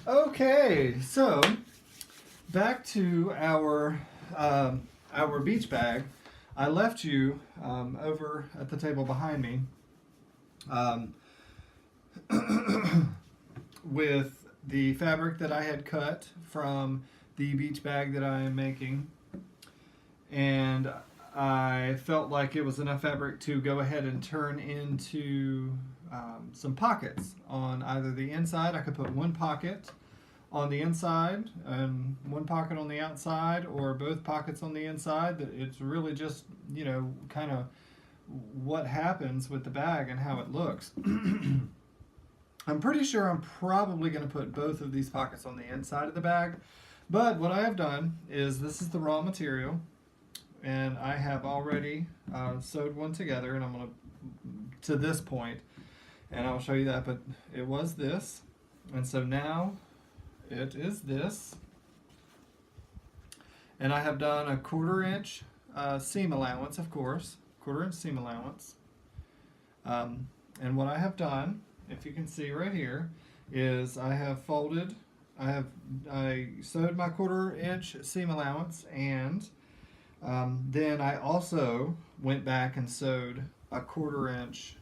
Okay, so back to our beach bag. I left you over at the table behind me um, with the fabric that I had cut from the beach bag that I am making, and I felt like it was enough fabric to go ahead and turn into some pockets on either the inside. I could put one pocket on the inside and one pocket on the outside, or both pockets on the inside. That it's really just, you know, kind of what happens with the bag and how it looks. I'm pretty sure I'm probably going to put both of these pockets on the inside of the bag, but what I have done is this is the raw material, and I have already sewed one together, and I'm going to this point, and I'll show you that, but it was this, and so now it is this, and I have done a 1/4 inch seam allowance, of course, 1/4 inch seam allowance, and what I have done, if you can see right here, is I have folded, I sewed my 1/4 inch seam allowance, and then I also went back and sewed a 1/4 inch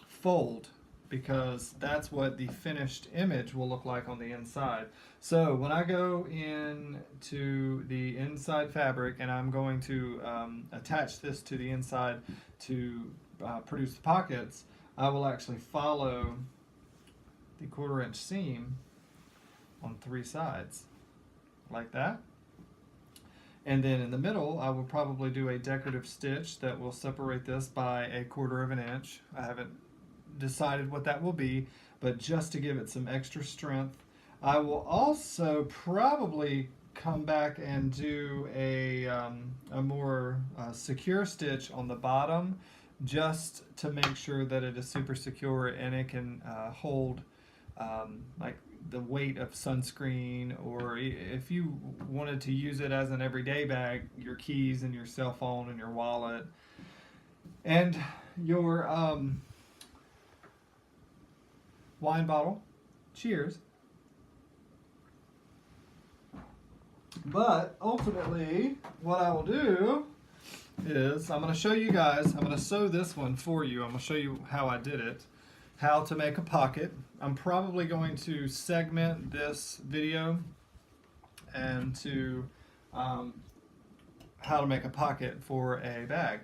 fold, because that's what the finished image will look like on the inside. So when I go into the inside fabric and I'm going to attach this to the inside to produce the pockets, I will actually follow the 1/4 inch seam on 3 sides, like that. And then in the middle, I will probably do a decorative stitch that will separate this by a 1/4 inch. I haven't decided what that will be, but just to give it some extra strength. I will also probably come back and do a more secure stitch on the bottom, just to make sure that it is super secure and it can hold like the weight of sunscreen, or if you wanted to use it as an everyday bag, your keys and your cell phone and your wallet and your wine bottle. Cheers. But ultimately, what I will do is I'm going to show you guys, I'm going to sew this one for you. I'm going to show you how I did it, how to make a pocket. I'm probably going to segment this video and to how to make a pocket for a bag.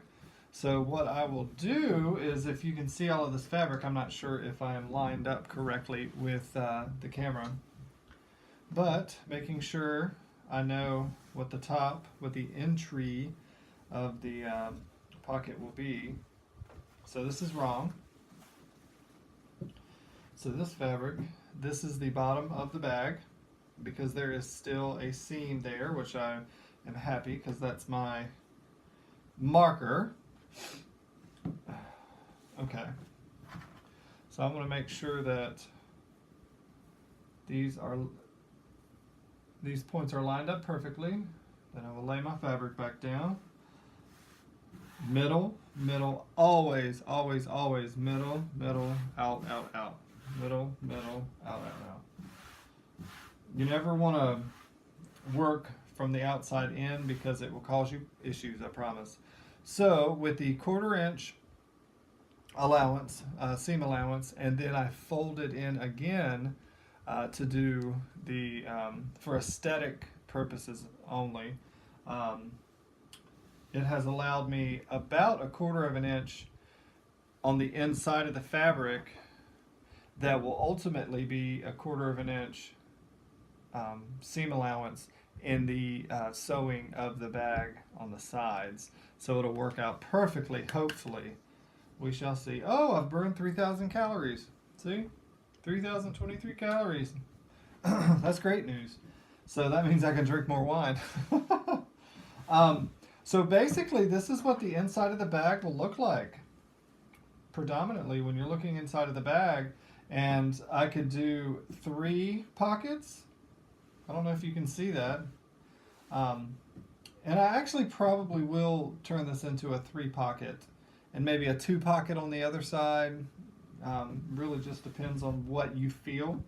So what I will do is, if you can see all of this fabric, I'm not sure if I am lined up correctly with the camera, but making sure I know what the top, what the entry of the pocket will be. So this is wrong. So this fabric, this is the bottom of the bag, because there is still a seam there, which I am happy, because that's my marker. Okay, so I'm going to make sure that these points are lined up perfectly. Then I will lay my fabric back down. Middle, middle, always, always, always middle, middle, out, out, out. Middle, middle, out, out, out. You never want to work from the outside in, because it will cause you issues, I promise. So with the 1/4 inch allowance, seam allowance, and then I folded in again to do the, for aesthetic purposes only, it has allowed me about a 1/4 inch on the inside of the fabric that will ultimately be a 1/4 inch seam allowance in the sewing of the bag on the sides. So it'll work out perfectly, hopefully. We shall see. Oh, I've burned 3,000 calories. See? 3,023 calories. That's great news. So that means I can drink more wine. So basically, this is what the inside of the bag will look like, predominantly, when you're looking inside of the bag. And I could do 3 pockets. I don't know if you can see that. And I actually probably will turn this into a 3 pocket, and maybe a 2 pocket on the other side. Really just depends on what you feel.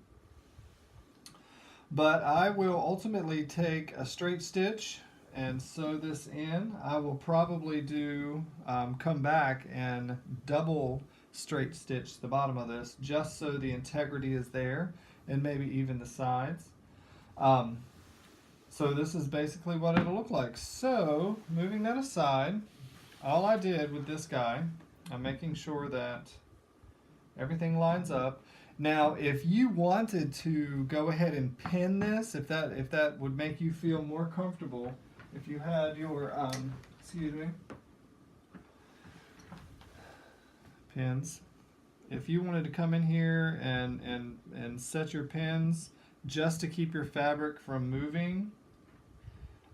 But I will ultimately take a straight stitch and sew this in. I will probably do come back and double straight stitch the bottom of this just so the integrity is there, and maybe even the sides. Um, so this is basically what it'll look like. So moving that aside, all I did with this guy, I'm making sure that everything lines up. Now, if you wanted to go ahead and pin this, if that would make you feel more comfortable, if you had your excuse me, pins, if you wanted to come in here and set your pins just to keep your fabric from moving,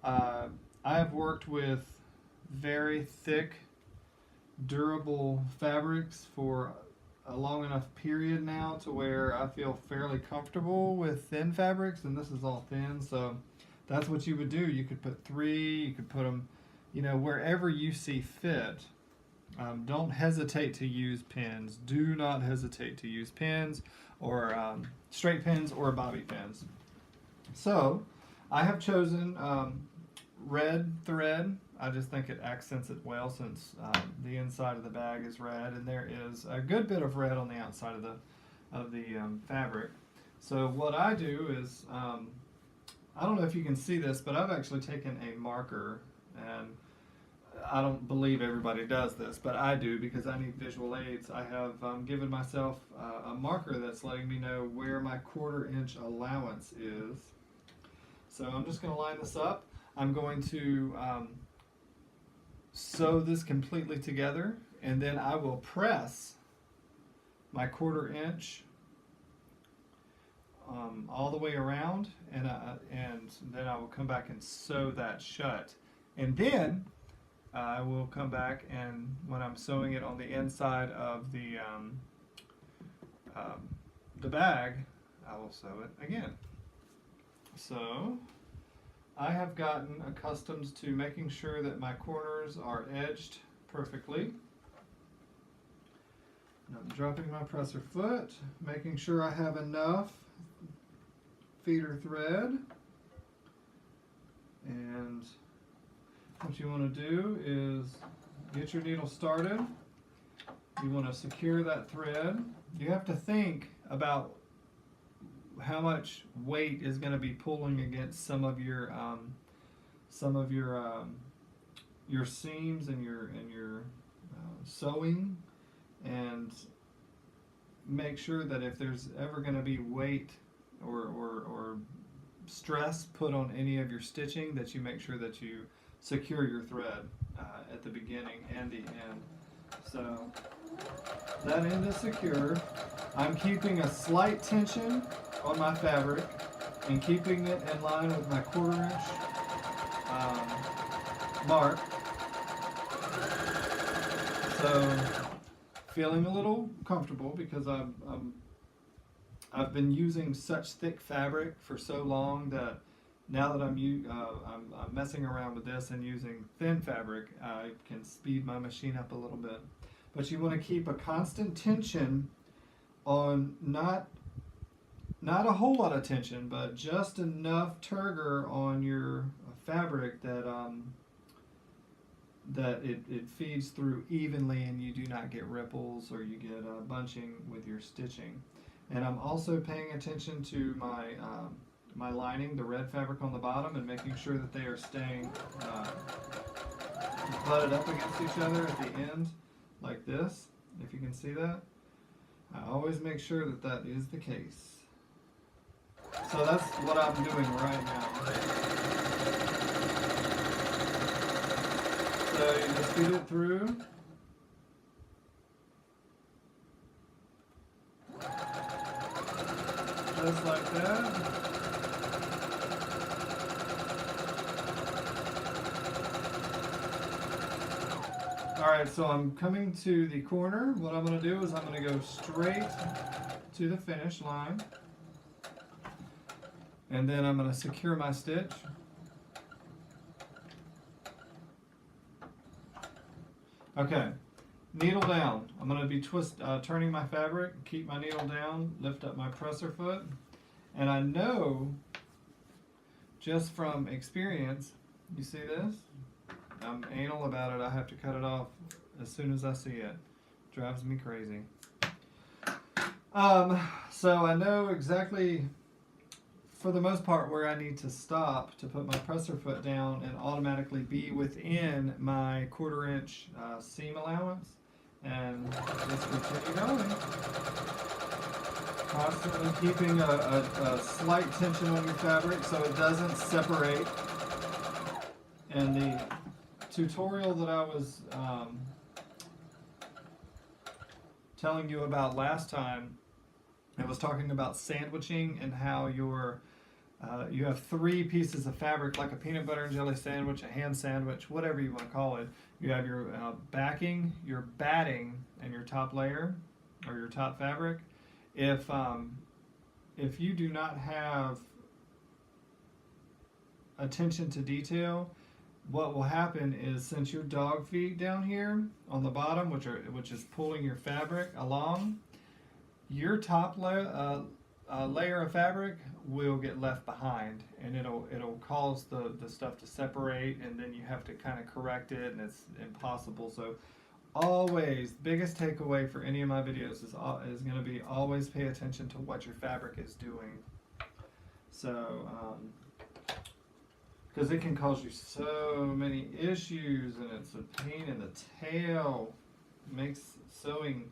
I have worked with very thick, durable fabrics for a long enough period now to where I feel fairly comfortable with thin fabrics, and this is all thin, so that's what you would do. You could put 3, you could put them, wherever you see fit. Don't hesitate to use pins. Do not hesitate to use pins or straight pins or bobby pins. So I have chosen red thread. I just think it accents it well since the inside of the bag is red, and there is a good bit of red on the outside of the fabric. So what I do is, I don't know if you can see this, but I've actually taken a marker, and I don't believe everybody does this, but I do because I need visual aids. I have given myself a marker that's letting me know where my 1/4 inch allowance is. So I'm just going to line this up. I'm going to sew this completely together, and then I will press my 1/4 inch all the way around, and then I will come back and sew that shut, and then I will come back, and when I'm sewing it on the inside of the bag, I will sew it again. So I have gotten accustomed to making sure that my corners are edged perfectly. And I'm dropping my presser foot, making sure I have enough feeder thread. And what you want to do is get your needle started. You want to secure that thread. You have to think about how much weight is going to be pulling against some of your seams and your sewing, and make sure that if there's ever going to be weight or stress put on any of your stitching, that you make sure that you secure your thread at the beginning and the end. So that end is secure. I'm keeping a slight tension on my fabric and keeping it in line with my 1/4 inch mark. So feeling a little comfortable because I've been using such thick fabric for so long that now that I'm messing around with this and using thin fabric, I can speed my machine up a little bit. But you want to keep a constant tension on not a whole lot of tension, but just enough turgor on your fabric that it feeds through evenly, and you do not get ripples or you get bunching with your stitching. And I'm also paying attention to my lining, the red fabric on the bottom, and making sure that they are staying butted up against each other at the end, like this, if you can see that. I always make sure that that is the case. So that's what I'm doing right now. So you just feed it through. Just like that. Alright, so I'm coming to the corner. What I'm going to do is I'm going to go straight to the finish line. And then I'm going to secure my stitch. Okay, needle down. I'm going to be turning my fabric, keep my needle down, lift up my presser foot. And I know just from experience, you see this? I'm anal about it. I have to cut it off as soon as I see it. Drives me crazy. So I know exactly, for the most part, where I need to stop to put my presser foot down and automatically be within my 1/4 inch seam allowance, and just continue going. Constantly keeping a slight tension on your fabric so it doesn't separate. And the tutorial that I was telling you about last time, I was talking about sandwiching and how you have 3 pieces of fabric, like a peanut butter and jelly sandwich, a ham sandwich, whatever you want to call it. You have your backing, your batting, and your top layer, or your top fabric. If you do not have attention to detail, what will happen is, since your dog feet down here on the bottom, which is pulling your fabric along, your top layer of fabric will get left behind, and it'll cause the stuff to separate, and then you have to kind of correct it, and it's impossible. So always, biggest takeaway for any of my videos is going to be, always pay attention to what your fabric is doing. So because it can cause you so many issues, and it's a pain in the tail. It makes sewing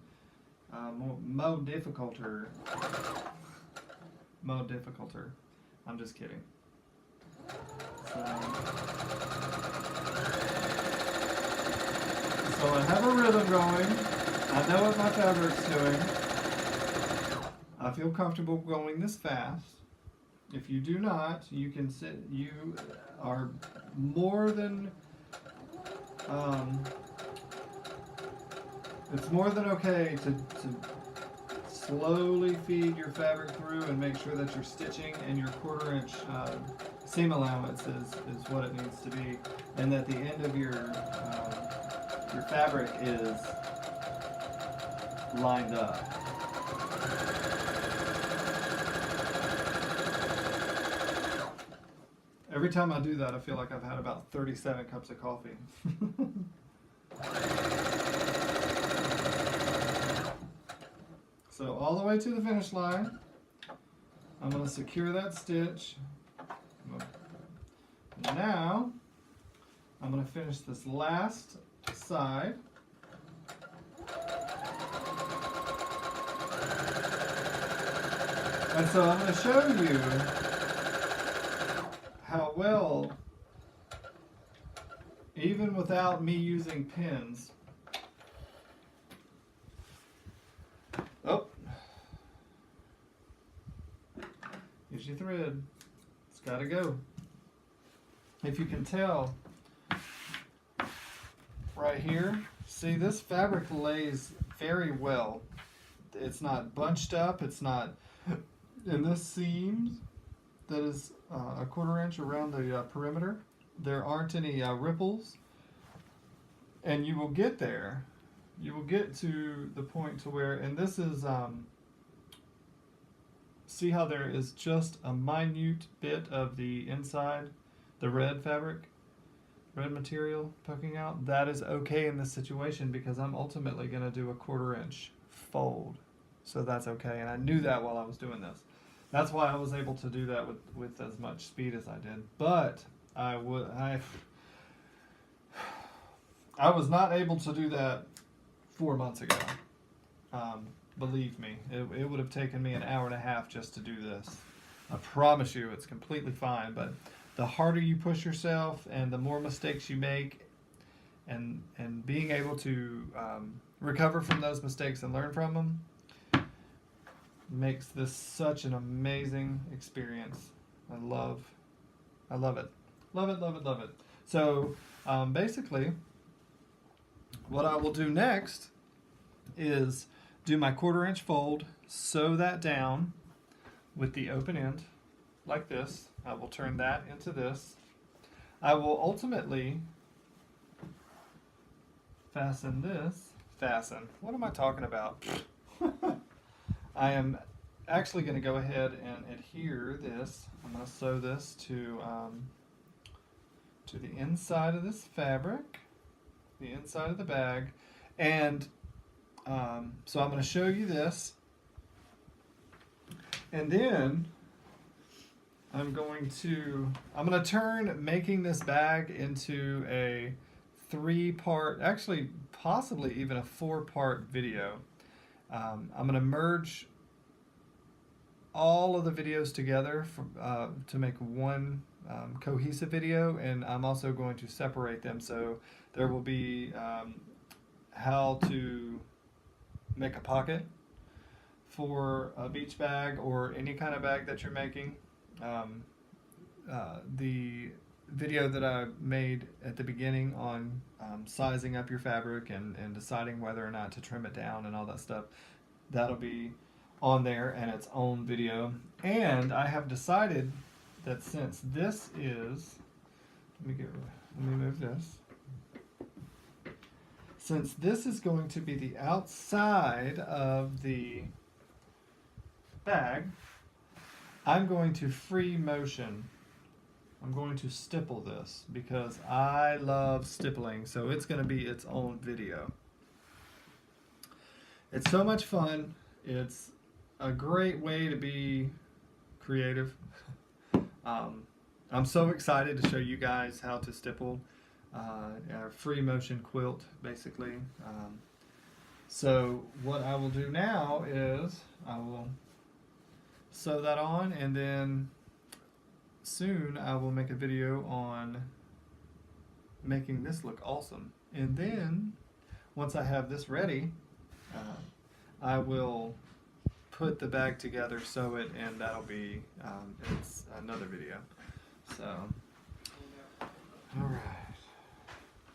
more difficulter. I'm just kidding. So I have a rhythm going. I know what my fabric's doing. I feel comfortable going this fast. If you do not, you are more than, it's more than okay to slowly feed your fabric through and make sure that your stitching and your 1/4 inch seam allowance is what it needs to be, and that the end of your fabric is lined up. Every time I do that, I feel like I've had about 37 cups of coffee. So all the way to the finish line, I'm going to secure that stitch. Now, I'm going to finish this last side. And so I'm going to show you how well, even without me using pins, here's your thread. It's got to go. If you can tell, right here, see, this fabric lays very well. It's not bunched up. It's not in this seam that is a 1/4 inch around the perimeter. There aren't any ripples, and you will get there. You will get to the point to where, and this is, see how there is just a minute bit of the inside, the red fabric, red material poking out? That is okay in this situation, because I'm ultimately going to do a 1/4 inch fold. So that's okay, and I knew that while I was doing this. That's why I was able to do that with as much speed as I did. But I was not able to do that 4 months ago. Believe me, it would have taken me an hour and a half just to do this. I promise you, it's completely fine. But the harder you push yourself, and the more mistakes you make, and being able to recover from those mistakes and learn from them, makes this such an amazing experience. I love it. Love it, love it, love it. So basically, what I will do next is do my 1/4 inch fold, sew that down with the open end like this. I will turn that into this. I will ultimately fasten this. What am I talking about? I am actually going to go ahead and adhere this. I'm going to sew this to the inside of this fabric, the inside of the bag, and so I'm going to show you this, and then I'm going to turn making this bag into a 3-part, actually possibly even a 4-part video. I'm going to merge all of the videos together to make one cohesive video, and I'm also going to separate them. So there will be how to make a pocket for a beach bag or any kind of bag that you're making. The video that I made at the beginning on sizing up your fabric and deciding whether or not to trim it down and all that stuff, that'll be on there and its own video. And I have decided that since this is, let me move this. Since this is going to be the outside of the bag, I'm going to free motion. I'm going to stipple this because I love stippling, so it's going to be its own video. It's so much fun. It's a great way to be creative. I'm so excited to show you guys how to stipple a free motion quilt, basically. So what I will do now is I will sew that on, and then soon I will make a video on making this look awesome. And then once I have this ready, I will put the bag together, sew it, and that'll be it's another video. So, all right.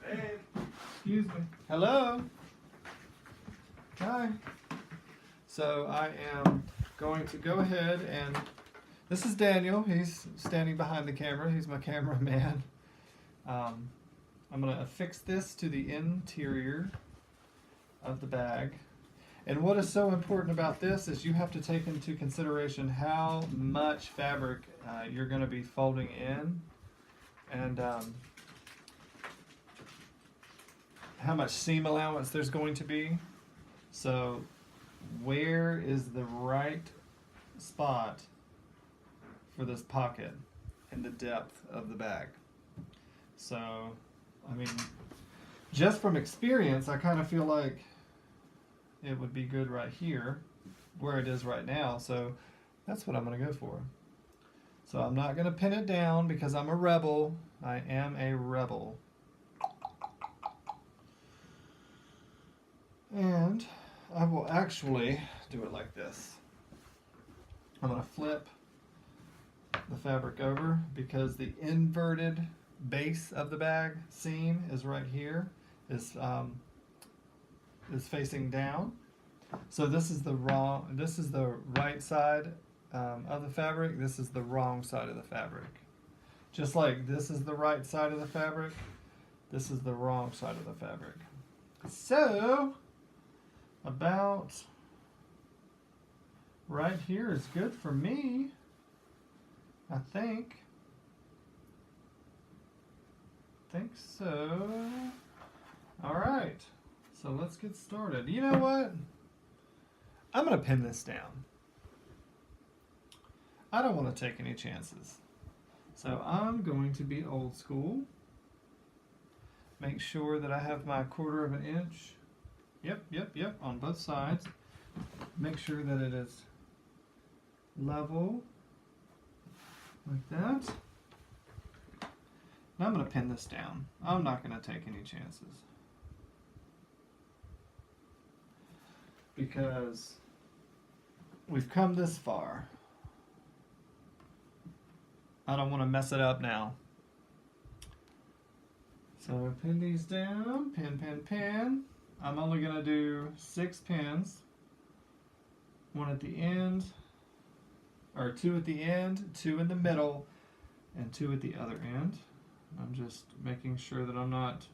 Hey, excuse me. Hello. Hi. So I am going to go ahead and this is Daniel. He's standing behind the camera. He's my cameraman. I'm going to affix this to the interior of the bag. And what is so important about this is you have to take into consideration how much fabric you're going to be folding in, and how much seam allowance there's going to be. So where is the right spot for this pocket in the depth of the bag? So, I mean, just from experience, I kind of feel like it would be good right here where it is right now. So that's what I'm going to go for. So I'm not going to pin it down because I'm a rebel. I am a rebel. And I will actually do it like this. I'm going to flip the fabric over because the inverted base of the bag seam is right here, is facing down. So this is the right side of the fabric. This is the wrong side of the fabric. Just like this is the right side of the fabric, this is the wrong side of the fabric. So about right here is good for me, I think. Think so. All right. So let's get started. You know what? I'm going to pin this down. I don't want to take any chances. So I'm going to be old school. Make sure that I have my 1/4 of an inch. Yep, on both sides. Make sure that it is level like that. And I'm going to pin this down. I'm not going to take any chances, because we've come this far. I don't want to mess it up now. So pin these down, pin. I'm only going to do 6 pins. 1 at the end, or 2 at the end, 2 in the middle, and 2 at the other end. I'm just making sure that I'm not...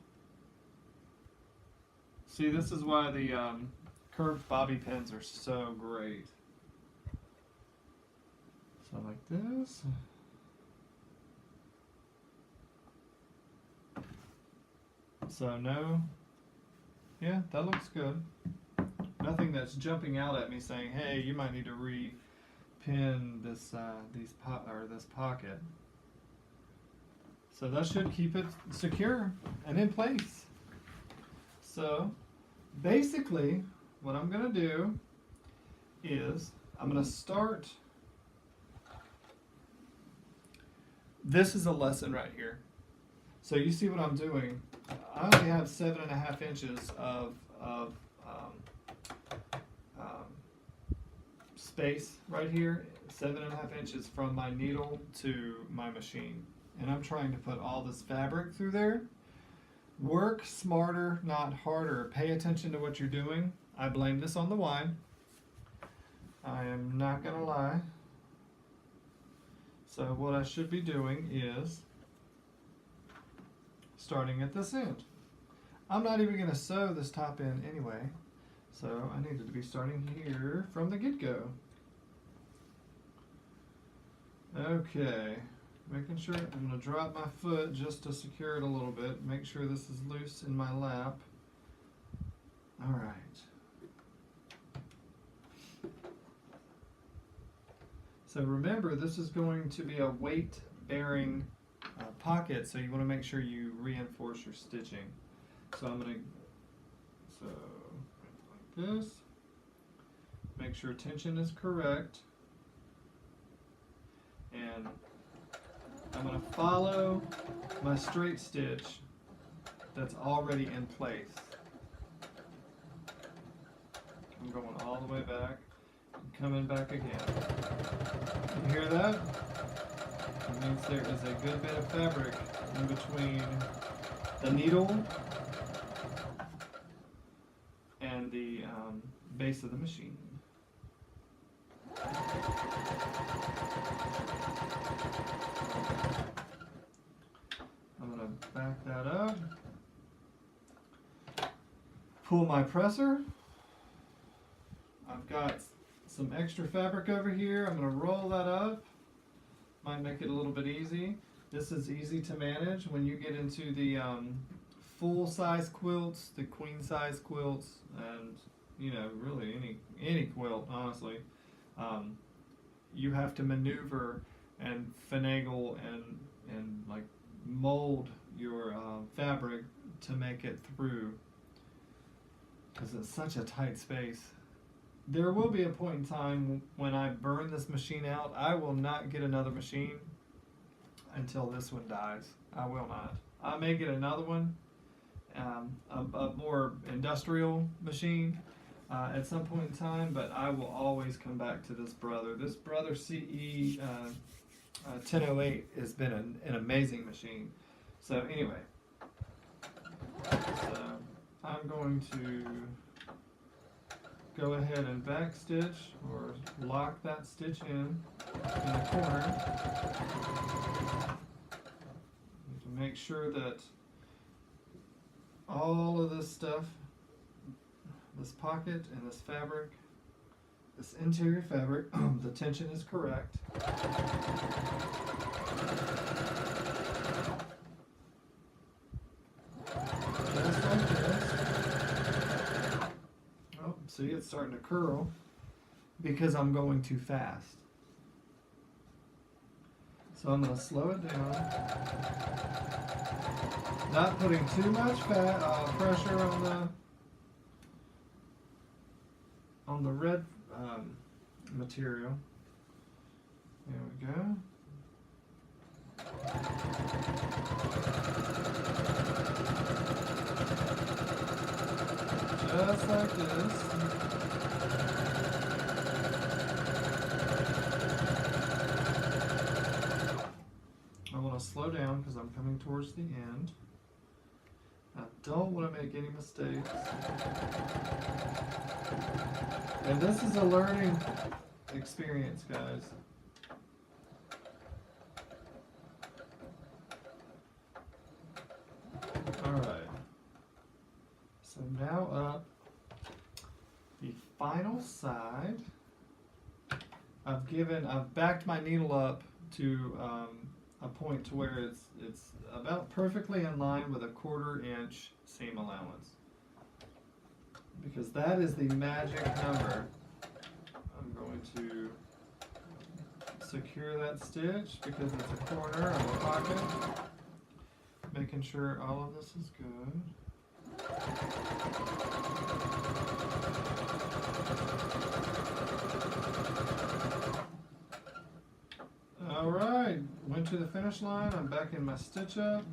See, this is why the curved bobby pins are so great. like this. So no, yeah, that looks good. Nothing that's jumping out at me saying, "Hey, you might need to re-pin this this pocket." So that should keep it secure and in place. So basically, what I'm going to do is I'm going to start. This is a lesson right here. So you see what I'm doing. I only have 7.5 inches of space right here, 7.5 inches from my needle to my machine. And I'm trying to put all this fabric through there. Work smarter, not harder. Pay attention to what you're doing. I blame this on the wine. I am not going to lie. So what I should be doing is starting at this end. I'm not even going to sew this top end anyway. So I needed to be starting here from the get-go. Okay. Making sure I'm going to drop my foot just to secure it a little bit. Make sure this is loose in my lap. All right. So remember, this is going to be a weight-bearing pocket, so you want to make sure you reinforce your stitching. So I'm going to, like this. Make sure tension is correct. And I'm going to follow my straight stitch that's already in place. I'm going all the way back and coming back again. You hear that? It means there is a good bit of fabric in between the needle and the base of the machine. I'm going to back that up, pull my presser. I've got some extra fabric over here. I'm going to roll that up. Might make it a little bit easy. This is easy to manage when you get into the full-size quilts, the queen-size quilts, and really any quilt, honestly. You have to maneuver and finagle and like mold your fabric to make it through, because it's such a tight space. There will be a point in time when I burn this machine out. I will not get another machine until this one dies. I will not. I may get another one, a more industrial machine at some point in time, but I will always come back to this brother. This brother CE 1008 has been an amazing machine. So anyway, I'm going to go ahead and back stitch or lock that stitch in the corner to make sure that all of this stuff, this pocket and this fabric, this interior fabric, the tension is correct. Just like this. Oh, see, it's starting to curl because I'm going too fast. So I'm going to slow it down. Not putting too much pressure on the red material. There we go. Just like this. I want to slow down because I'm coming towards the end. I don't want to make any mistakes. And this is a learning experience, guys. Alright. So now up the final side. I've backed my needle up to a point to where it's about perfectly in line with a 1/4 inch seam allowance. Because that is the magic number. I'm going to secure that stitch because it's a corner of a pocket. Making sure all of this is good. Alright, went to the finish line. I'm back in my stitch up.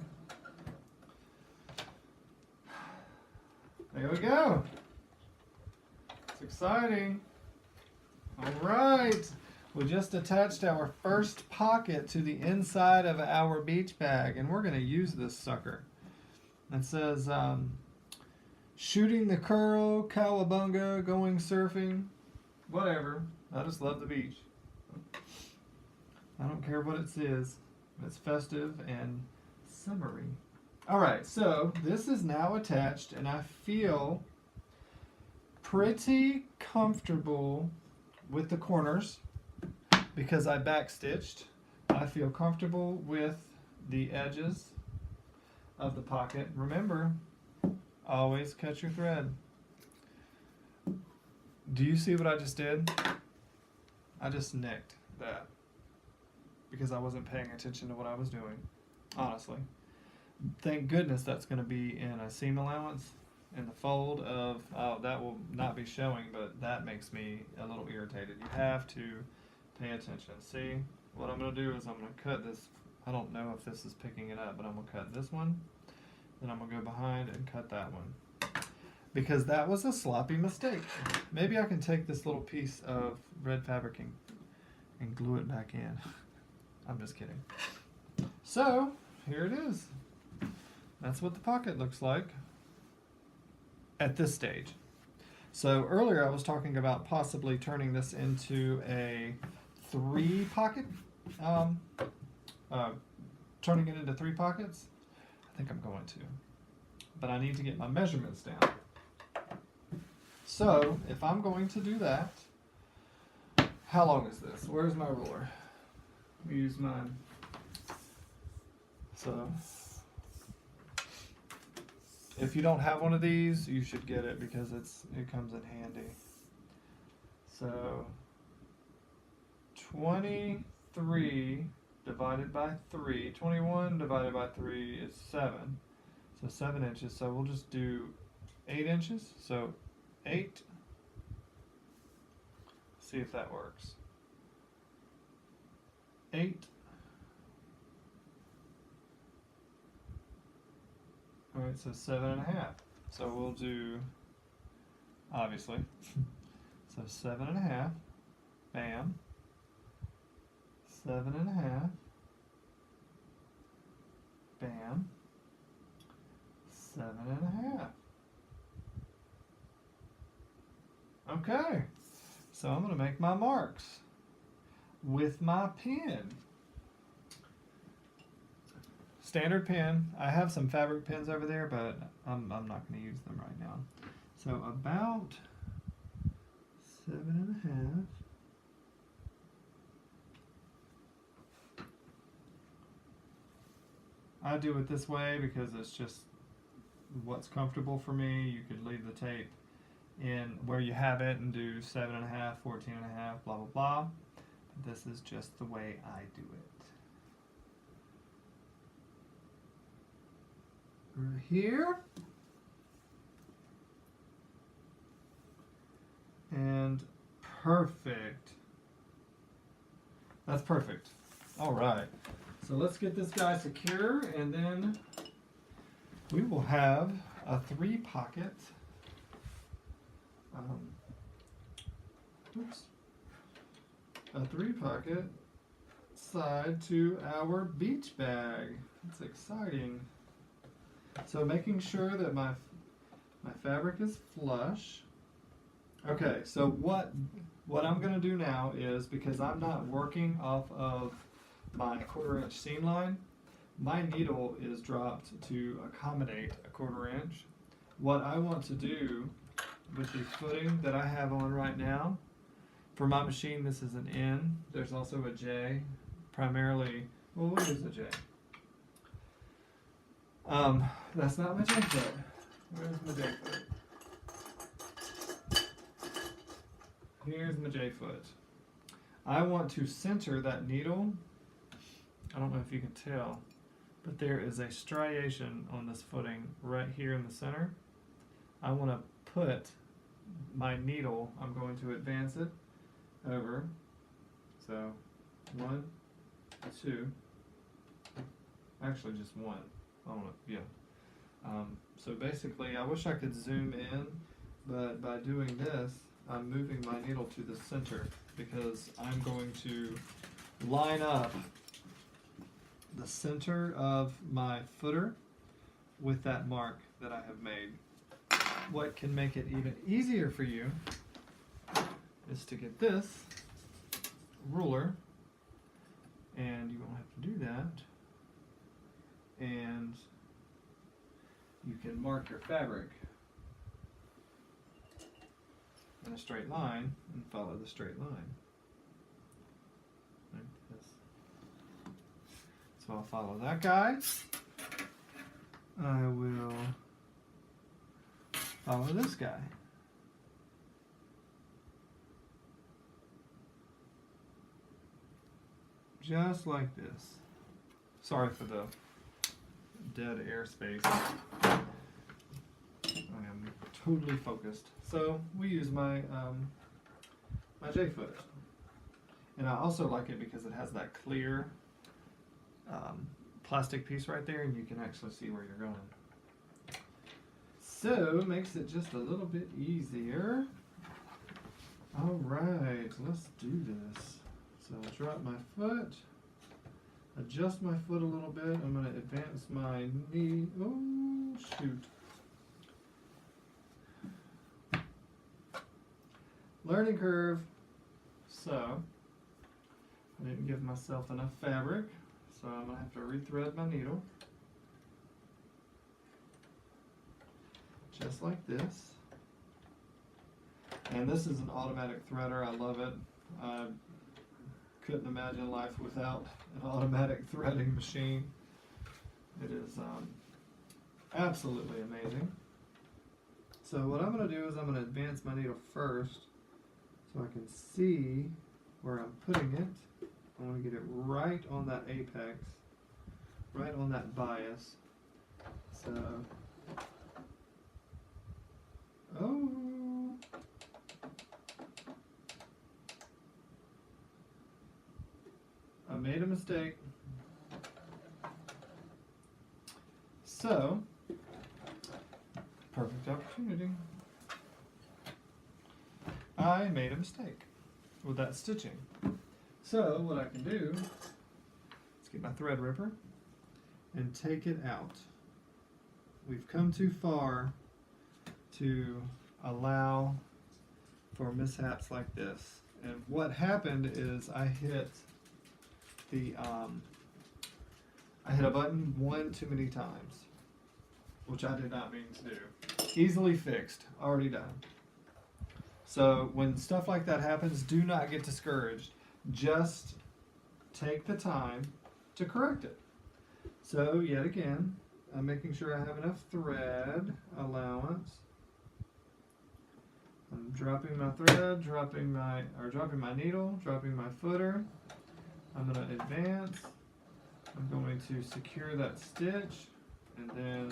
There we go. It's exciting. Alright, we just attached our first pocket to the inside of our beach bag, and we're going to use this sucker. It says, shooting the curl, cowabunga, going surfing, whatever. I just love the beach. I don't care what it says. It's festive and summery. Alright, so this is now attached, and I feel pretty comfortable with the corners because I backstitched. I feel comfortable with the edges of the pocket. Remember, always cut your thread. Do you see what I just did? I just nicked that because I wasn't paying attention to what I was doing, honestly. Thank goodness that's going to be in a seam allowance in the fold of, oh, that will not be showing, but that makes me a little irritated. You have to pay attention. See, what I'm going to do is I'm going to cut this. I don't know if this is picking it up, but I'm going to cut this one. Then I'm going to go behind and cut that one. Because that was a sloppy mistake. Maybe I can take this little piece of red fabricing and glue it back in. I'm just kidding. So, here it is. That's what the pocket looks like at this stage. So earlier I was talking about possibly turning this into a 3 pocket, turning it into 3 pockets. I think I'm going to, but I need to get my measurements down. So if I'm going to do that, how long is this? Where's my ruler? Let me use mine. So if you don't have one of these, you should get it because it comes in handy. So 23 divided by 3, 21 divided by 3 is 7. So 7 inches. So we'll just do 8 inches. So 8. See if that works. 8. Alright, so 7.5. So we'll do, obviously, so 7.5, bam, 7.5, bam, 7.5. Okay, so I'm going to make my marks with my pen. Standard pen. I have some fabric pens over there, but I'm not going to use them right now. So about 7.5. I do it this way because it's just what's comfortable for me. You could leave the tape in where you have it and do 7.5, 14.5, blah, blah, blah. But this is just the way I do it. Right here. And perfect. That's perfect. All right. So let's get this guy secure, and then we will have a 3 pocket. A 3 pocket side to our beach bag. It's exciting. So making sure that my fabric is flush. Okay, so what I'm going to do now is, because I'm not working off of my 1/4 inch seam line, my needle is dropped to accommodate a 1/4 inch. What I want to do with the footing that I have on right now For my machine, this is an N. There's also a J. Primarily, well, what is a J? That's not my J foot. Where's my J foot? Here's my J foot. I want to center that needle. I don't know if you can tell, but there is a striation on this footing right here in the center. I want to put my needle, I'm going to advance it over. So 1, 2, actually just 1. I don't know, yeah. So basically, I wish I could zoom in, but by doing this, I'm moving my needle to the center because I'm going to line up the center of my footer with that mark that I have made. What can make it even easier for you is to get this ruler, and you won't have to do that, and you can mark your fabric in a straight line and follow the straight line like this. So I'll follow that guy. I will follow this guy. Just like this. Sorry for the dead airspace. I am totally focused. So we use my my J foot, and I also like it because it has that clear plastic piece right there, and you can actually see where you're going. So it makes it just a little bit easier. All right, let's do this. So I'll drop my foot, adjust my foot a little bit. I'm going to advance my knee. Oh, shoot. Learning curve. So I didn't give myself enough fabric, so I'm going to have to rethread my needle. Just like this. And this is an automatic threader. I love it. I couldn't imagine life without an automatic threading machine. It is absolutely amazing. So what I'm going to do is I'm going to advance my needle first so I can see where I'm putting it. I want to get it right on that apex, right on that bias. So, oh, I made a mistake. So, perfect opportunity. I made a mistake with that stitching. So, what I can do is get my thread ripper and take it out. We've come too far to allow for mishaps like this. And what happened is I hit the I hit a button one too many times, which I did not mean to do. Easily fixed, already done. So when stuff like that happens, do not get discouraged. Just take the time to correct it. So yet again, I'm making sure I have enough thread allowance. I'm dropping my thread, dropping my needle, dropping my footer. I'm going to advance. I'm going to secure that stitch, and then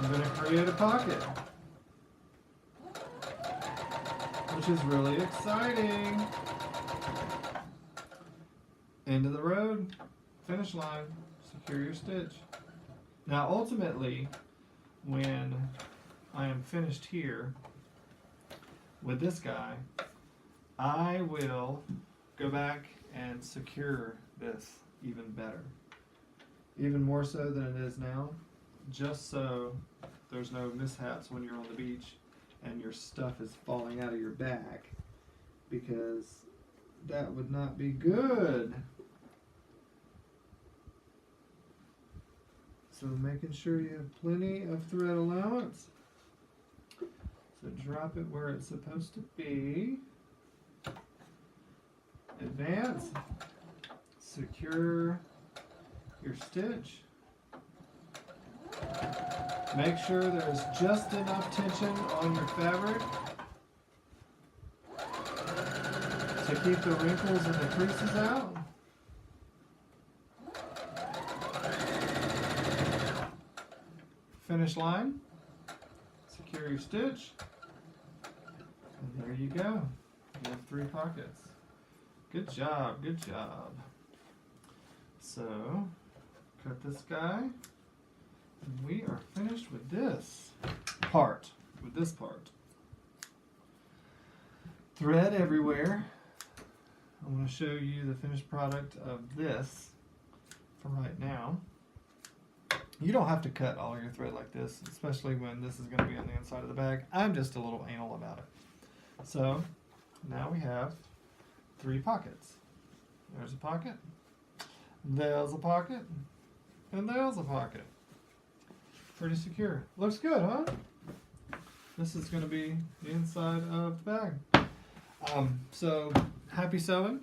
I'm going to create a pocket, which is really exciting. End of the road, finish line, secure your stitch. Now ultimately, when I am finished here with this guy, I will go back and secure this even better. Even more so than it is now, just so there's no mishaps when you're on the beach and your stuff is falling out of your bag, because that would not be good. So making sure you have plenty of thread allowance. So drop it where it's supposed to be. Advance. Secure your stitch. Make sure there's just enough tension on your fabric to keep the wrinkles and the creases out. Finish line. Secure your stitch. And there you go. You have 3 pockets. Good job, good job. So, cut this guy. And we are finished with this part. Thread everywhere. I want to show you the finished product of this for right now. You don't have to cut all your thread like this, especially when this is going to be on the inside of the bag. I'm just a little anal about it. So now we have 3 pockets. There's a pocket, there's a pocket, and there's a pocket. Pretty secure. Looks good, huh? This is going to be the inside of the bag. So happy sewing.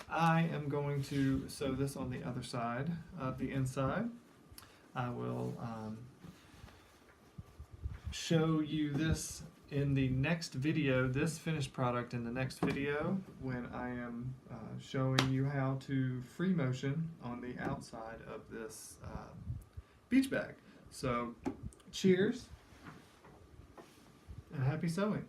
I am going to sew this on the other side of the inside. I will show you this in the next video, this finished product in the next video, when I am showing you how to free motion on the outside of this beach bag. So cheers and happy sewing.